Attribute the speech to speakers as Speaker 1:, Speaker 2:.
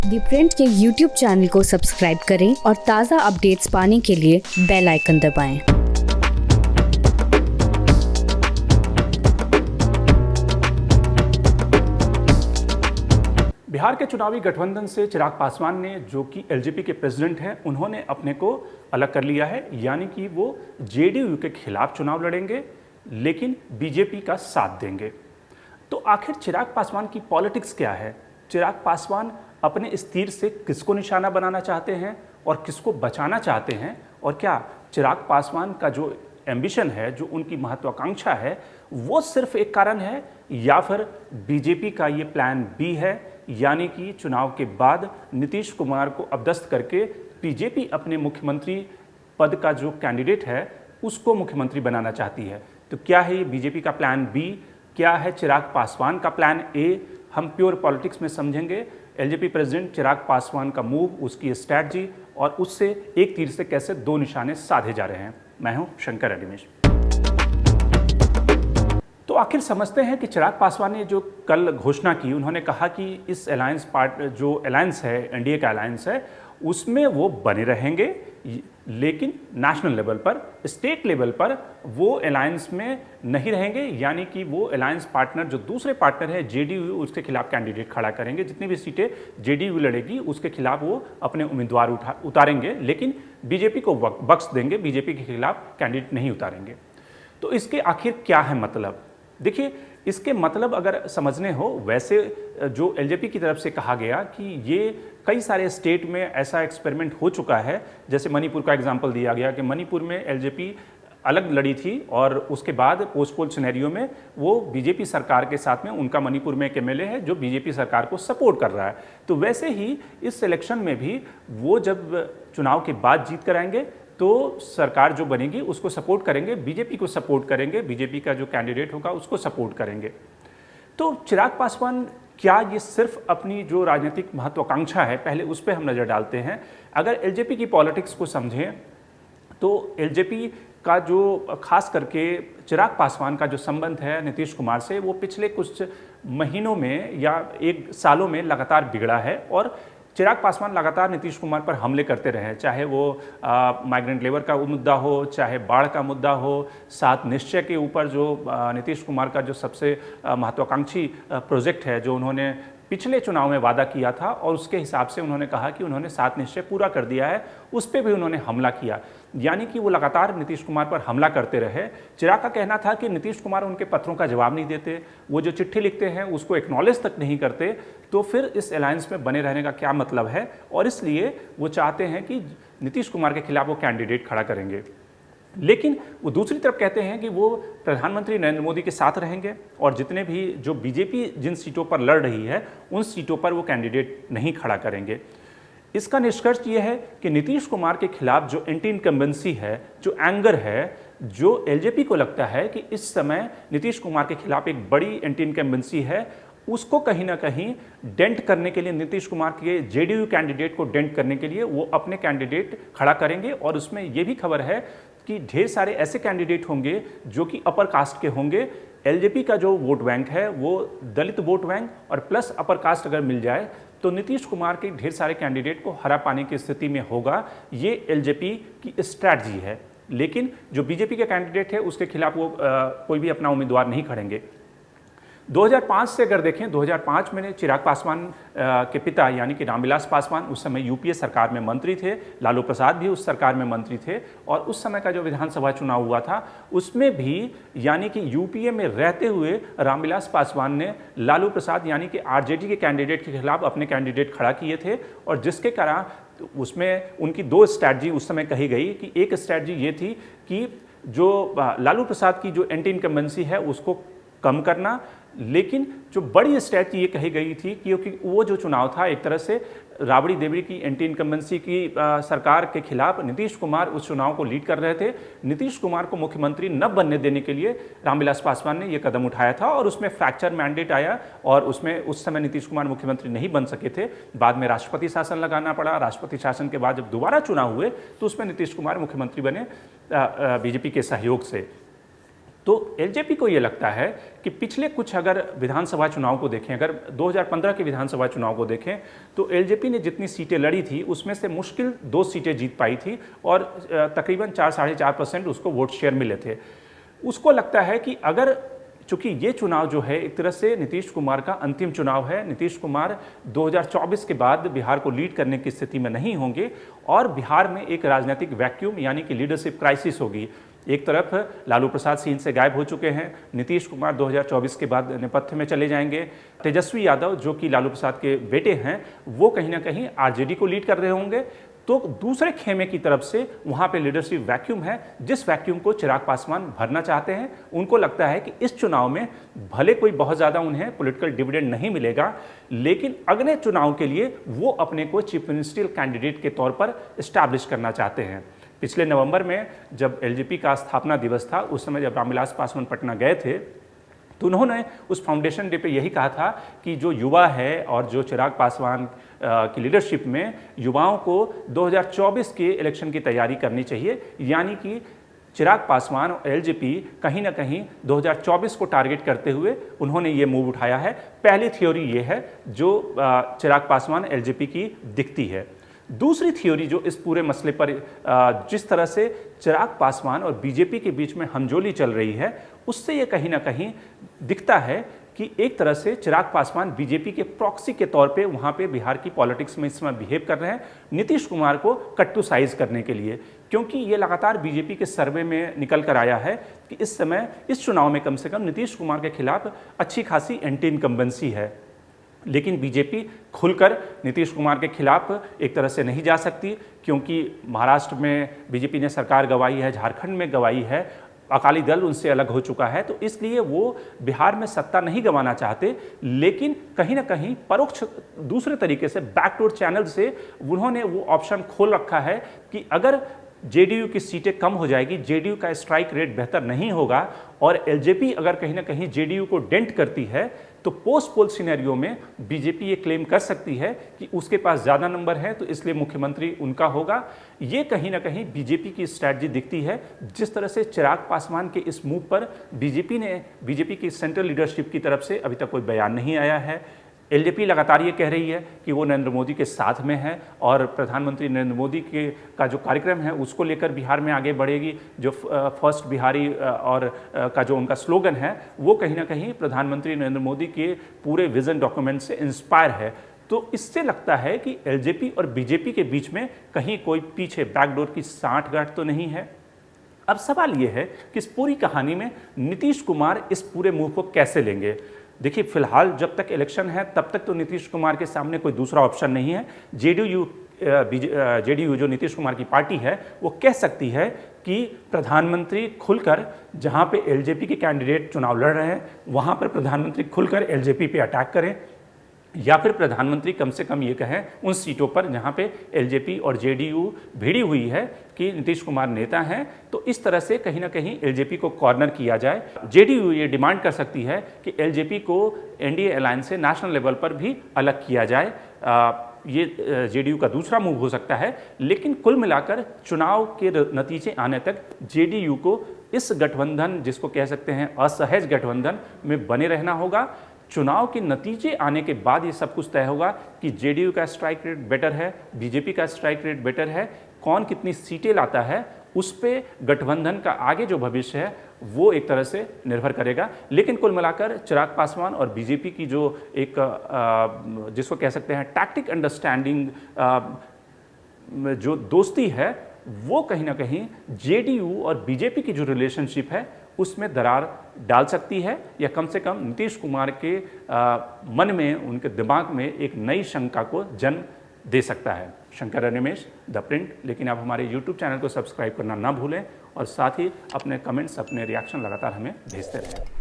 Speaker 1: दी print के YouTube channel को subscribe करें और ताज़ा अपडेट्स पाने के लिए बेल आइकन दबाएं।
Speaker 2: बिहार के चुनावी गठबंधन से चिराग पासवान ने, जो कि एलजेपी के प्रेसिडेंट हैं, उन्होंने अपने को अलग कर लिया है। यानी कि वो जेडीयू के खिलाफ चुनाव लड़ेंगे लेकिन बीजेपी का साथ देंगे। तो आखिर चिराग पासवान की पॉलिटिक्स क्या है? चिराग पासवान अपने इस तीर से किसको निशाना बनाना चाहते हैं और किसको बचाना चाहते हैं? और क्या चिराग पासवान का जो एम्बिशन है, जो उनकी महत्वाकांक्षा है, वो सिर्फ एक कारण है या फिर बीजेपी का ये प्लान बी है? यानी कि चुनाव के बाद नीतीश कुमार को अपदस्थ करके बीजेपी अपने मुख्यमंत्री पद का जो कैंडिडेट है उसको मुख्यमंत्री बनाना चाहती है। तो क्या है ये बीजेपी का प्लान बी? क्या है चिराग पासवान का प्लान ए? हम प्योर पॉलिटिक्स में समझेंगे एलजेपी प्रेसिडेंट चिराग पासवान का मूव, उसकी स्ट्रैटेजी और उससे एक तीर से कैसे दो निशाने साधे जा रहे हैं। मैं हूं शंकर अडिमेश। तो आखिर समझते हैं कि चिराग पासवान ने जो कल घोषणा की, उन्होंने कहा कि इस जो अलायंस है, एनडीए का अलायंस है, उसमें वो बने रहेंगे लेकिन नेशनल लेवल पर, स्टेट लेवल पर वो अलायंस में नहीं रहेंगे। यानी कि वो अलायंस पार्टनर, जो दूसरे पार्टनर है जेडीयू, उसके खिलाफ कैंडिडेट खड़ा करेंगे। जितनी भी सीटें जेडीयू लड़ेगी उसके खिलाफ वो अपने उम्मीदवार उतारेंगे, लेकिन बीजेपी को बख्श देंगे, बीजेपी के खिलाफ कैंडिडेट नहीं उतारेंगे। तो इसके आखिर क्या है मतलब? देखिए, इसके मतलब अगर समझने हो, वैसे जो एलजेपी की तरफ से कहा गया कि ये कई सारे स्टेट में ऐसा एक्सपेरिमेंट हो चुका है। जैसे मणिपुर का एग्जांपल दिया गया कि मणिपुर में एलजेपी अलग लड़ी थी और उसके बाद पोस्टपोल सिनेरियो में वो बीजेपी सरकार के साथ में, उनका मणिपुर में एक एमएलए है जो बीजेपी सरकार को सपोर्ट कर रहा है। तो वैसे ही इस इलेक्शन में भी वो जब चुनाव के बाद जीत कर आएंगे तो सरकार जो बनेगी उसको सपोर्ट करेंगे, बीजेपी को सपोर्ट करेंगे, बीजेपी का जो कैंडिडेट होगा उसको सपोर्ट करेंगे। तो चिराग पासवान क्या ये सिर्फ अपनी जो राजनीतिक महत्वाकांक्षा है, पहले उस पर हम नज़र डालते हैं। अगर एलजेपी की पॉलिटिक्स को समझें तो एलजेपी का जो खास करके चिराग पासवान का जो संबंध है नीतीश कुमार से, वो पिछले कुछ महीनों में या एक सालों में लगातार बिगड़ा है और चिराग पासवान लगातार नीतीश कुमार पर हमले करते रहे, चाहे वो माइग्रेंट लेबर का मुद्दा हो, चाहे बाढ़ का मुद्दा हो, 7 निश्चय के ऊपर जो नीतीश कुमार का जो सबसे महत्वाकांक्षी प्रोजेक्ट है, जो उन्होंने पिछले चुनाव में वादा किया था और उसके हिसाब से उन्होंने कहा कि उन्होंने 7 निश्चय पूरा कर दिया है, उस पर भी उन्होंने हमला किया। यानी कि वो लगातार नीतीश कुमार पर हमला करते रहे। चिराग का कहना था कि नीतीश कुमार उनके पत्रों का जवाब नहीं देते, वो जो चिट्ठी लिखते हैं उसको एक्नॉलेज तक नहीं करते, तो फिर इस अलायंस में बने रहने का क्या मतलब है? और इसलिए वो चाहते हैं कि नीतीश कुमार के खिलाफ वो कैंडिडेट खड़ा करेंगे। लेकिन वो दूसरी तरफ कहते हैं कि वो प्रधानमंत्री नरेंद्र मोदी के साथ रहेंगे और जितने भी जो बीजेपी जिन सीटों पर लड़ रही है उन सीटों पर वो कैंडिडेट नहीं खड़ा करेंगे। इसका निष्कर्ष ये है कि नीतीश कुमार के खिलाफ जो एंटी इनकम्बेंसी है, जो एंगर है, जो एलजेपी को लगता है कि इस समय नीतीश कुमार के खिलाफ एक बड़ी एंटी इनकम्बेंसी है, उसको कहीं ना कहीं डेंट करने के लिए, नीतीश कुमार के जेडीयू कैंडिडेट को डेंट करने के लिए वो अपने कैंडिडेट खड़ा करेंगे। और उसमें ये भी खबर है कि ढेर सारे ऐसे कैंडिडेट होंगे जो कि अपर कास्ट के होंगे। एलजेपी का जो वोट बैंक है वो दलित वोट बैंक और प्लस अपर कास्ट अगर मिल जाए तो नीतीश कुमार के ढेर सारे कैंडिडेट को हरा पाने की स्थिति में होगा। ये एलजेपी की स्ट्रैटेजी है। लेकिन जो बीजेपी के कैंडिडेट है उसके खिलाफ वो कोई भी अपना उम्मीदवार नहीं खड़ेंगे। 2005 से अगर देखें, 2005 में चिराग पासवान के पिता यानी कि रामविलास पासवान उस समय यूपीए सरकार में मंत्री थे, लालू प्रसाद भी उस सरकार में मंत्री थे और उस समय का जो विधानसभा चुनाव हुआ था उसमें भी यानी कि यूपीए में रहते हुए रामविलास पासवान ने लालू प्रसाद यानी कि आरजेडी के कैंडिडेट के खिलाफ अपने कैंडिडेट खड़ा किए थे। और जिसके कारण उसमें उनकी 2 स्ट्रैटेजी उस समय कही गई कि एक स्ट्रैटेजी ये थी कि जो लालू प्रसाद की जो एंटी इनकम्बेंसी है उसको कम करना, लेकिन जो बड़ी स्ट्रैटेजी ये कही गई थी क्योंकि वो जो चुनाव था एक तरह से राबड़ी देवड़ी की एंटी इनकम्बेंसी की सरकार के खिलाफ नीतीश कुमार उस चुनाव को लीड कर रहे थे। नीतीश कुमार को मुख्यमंत्री न बनने देने के लिए रामविलास पासवान ने ये कदम उठाया था और उसमें फ्रैक्चर मैंडेट आया और उसमें उस समय नीतीश कुमार मुख्यमंत्री नहीं बन सके थे। बाद में राष्ट्रपति शासन लगाना पड़ा। राष्ट्रपति शासन के बाद जब दोबारा चुनाव हुए तो उसमें नीतीश कुमार मुख्यमंत्री बने बीजेपी के सहयोग से। तो एलजेपी को ये लगता है कि पिछले कुछ अगर विधानसभा चुनाव को देखें, अगर 2015 के विधानसभा चुनाव को देखें, तो एलजेपी ने जितनी सीटें लड़ी थी उसमें से मुश्किल 2 सीटें जीत पाई थी और तकरीबन 4-4.5% उसको वोट शेयर मिले थे। उसको लगता है कि अगर, चूंकि ये चुनाव जो है एक तरह से नीतीश कुमार का अंतिम चुनाव है, नीतीश कुमार 2024 के बाद बिहार को लीड करने की स्थिति में नहीं होंगे और बिहार में एक राजनीतिक वैक्यूम यानी कि लीडरशिप क्राइसिस होगी। एक तरफ लालू प्रसाद सीन से गायब हो चुके हैं, नीतीश कुमार 2024 के बाद नेपथ्य में चले जाएंगे, तेजस्वी यादव जो कि लालू प्रसाद के बेटे हैं वो कहीं ना कहीं आरजेडी को लीड कर रहे होंगे। तो दूसरे खेमे की तरफ से वहां पे लीडरशिप वैक्यूम है, जिस वैक्यूम को चिराग पासवान भरना चाहते हैं। उनको लगता है कि इस चुनाव में भले कोई बहुत ज़्यादा उन्हें पॉलिटिकल डिविडेंड नहीं मिलेगा, लेकिन अगले चुनाव के लिए वो अपने को चीफ मिनिस्ट्रियल कैंडिडेट के तौर पर इस्टेब्लिश करना चाहते हैं। पिछले नवंबर में जब एलजेपी का स्थापना दिवस था, उस समय जब रामविलास पासवान पटना गए थे, तो उन्होंने उस फाउंडेशन डे पे यही कहा था कि जो युवा है और जो चिराग पासवान की लीडरशिप में युवाओं को 2024 के इलेक्शन की तैयारी करनी चाहिए, यानी कि चिराग पासवान और एलजेपी कहीं ना कहीं 2024 को टारगेट करते हुए उन्होंने ये मूव उठाया है। पहली थ्योरी ये है जो चिराग पासवान एलजेपी की दिखती है। दूसरी थ्योरी जो इस पूरे मसले पर जिस तरह से चिराग पासवान और बीजेपी के बीच में हमजोली चल रही है, उससे ये कहीं ना कहीं दिखता है कि एक तरह से चिराग पासवान बीजेपी के प्रॉक्सी के तौर पे वहाँ पे बिहार की पॉलिटिक्स में इस समय बिहेव कर रहे हैं नीतीश कुमार को कट्टू साइज करने के लिए। क्योंकि ये लगातार बीजेपी के सर्वे में निकल कर आया है कि इस समय इस चुनाव में कम से कम नीतीश कुमार के खिलाफ अच्छी खासी एंटी इनकम्बेंसी है, लेकिन बीजेपी खुलकर नीतीश कुमार के खिलाफ एक तरह से नहीं जा सकती, क्योंकि महाराष्ट्र में बीजेपी ने सरकार गंवाई है, झारखंड में गंवाई है, अकाली दल उनसे अलग हो चुका है, तो इसलिए वो बिहार में सत्ता नहीं गंवाना चाहते। लेकिन कहीं ना कहीं परोक्ष दूसरे तरीके से बैकडोर चैनल से उन्होंने वो ऑप्शन खोल रखा है कि अगर जेडीयू की सीटें कम हो जाएगी, जेडीयू का स्ट्राइक रेट बेहतर नहीं होगा और एलजेपी अगर कहीं ना कहीं जेडीयू को डेंट करती है, तो पोस्ट पोल सिनेरियो में बीजेपी ये क्लेम कर सकती है कि उसके पास ज़्यादा नंबर है, तो इसलिए मुख्यमंत्री उनका होगा। ये कहीं ना कहीं बीजेपी की स्ट्रैटेजी दिखती है। जिस तरह से चिराग पासवान के इस मूव पर बीजेपी की सेंट्रल लीडरशिप की तरफ से अभी तक कोई बयान नहीं आया है। एलजेपी लगातार ये कह रही है कि वो नरेंद्र मोदी के साथ में है और प्रधानमंत्री नरेंद्र मोदी का जो कार्यक्रम है उसको लेकर बिहार में आगे बढ़ेगी। जो फर्स्ट बिहारी और का जो उनका स्लोगन है वो कहीं ना कहीं प्रधानमंत्री नरेंद्र मोदी के पूरे विजन डॉक्यूमेंट से इंस्पायर है। तो इससे लगता है कि एलजेपी और बीजेपी के बीच में कहीं कोई पीछे बैकडोर की सांठगांठ तो नहीं है। अब सवाल ये है कि इस पूरी कहानी में नीतीश कुमार इस पूरे मूव को कैसे लेंगे। देखिए, फिलहाल जब तक इलेक्शन है तब तक तो नीतीश कुमार के सामने कोई दूसरा ऑप्शन नहीं है। जेडीयू जो नीतीश कुमार की पार्टी है वो कह सकती है कि प्रधानमंत्री खुलकर, जहां पे एलजेपी के कैंडिडेट चुनाव लड़ रहे हैं वहां पर प्रधानमंत्री खुलकर एलजेपी पे अटैक करें, या फिर प्रधानमंत्री कम से कम ये कहें उन सीटों पर जहां पे एलजेपी और जेडीयू भिड़ी हुई है कि नीतीश कुमार नेता हैं, तो इस तरह से कहीं ना कहीं एलजेपी को कॉर्नर किया जाए। जेडीयू ये डिमांड कर सकती है कि एलजेपी को एनडीए अलायंस से नेशनल लेवल पर भी अलग किया जाए। ये जेडीयू का दूसरा मूव हो सकता है। लेकिन कुल मिलाकर चुनाव के नतीजे आने तक जेडीयू को इस गठबंधन, जिसको कह सकते हैं असहज गठबंधन में बने रहना होगा। चुनाव के नतीजे आने के बाद ये सब कुछ तय होगा कि जेडीयू का स्ट्राइक रेट बेटर है, बीजेपी का स्ट्राइक रेट बेटर है, कौन कितनी सीटें लाता है, उस पे गठबंधन का आगे जो भविष्य है वो एक तरह से निर्भर करेगा। लेकिन कुल मिलाकर चिराग पासवान और बीजेपी की जो एक जिसको कह सकते हैं टैक्टिक अंडरस्टैंडिंग, जो दोस्ती है, वो कहीं ना कहीं जेडीयू और बीजेपी की जो रिलेशनशिप है उसमें दरार डाल सकती है, या कम से कम नीतीश कुमार के मन में, उनके दिमाग में एक नई शंका को जन्म दे सकता है। शंकर रनिमेश, द प्रिंट। लेकिन आप हमारे YouTube चैनल को सब्सक्राइब करना ना भूलें और साथ ही अपने कमेंट्स, अपने रिएक्शन लगातार हमें भेजते रहें।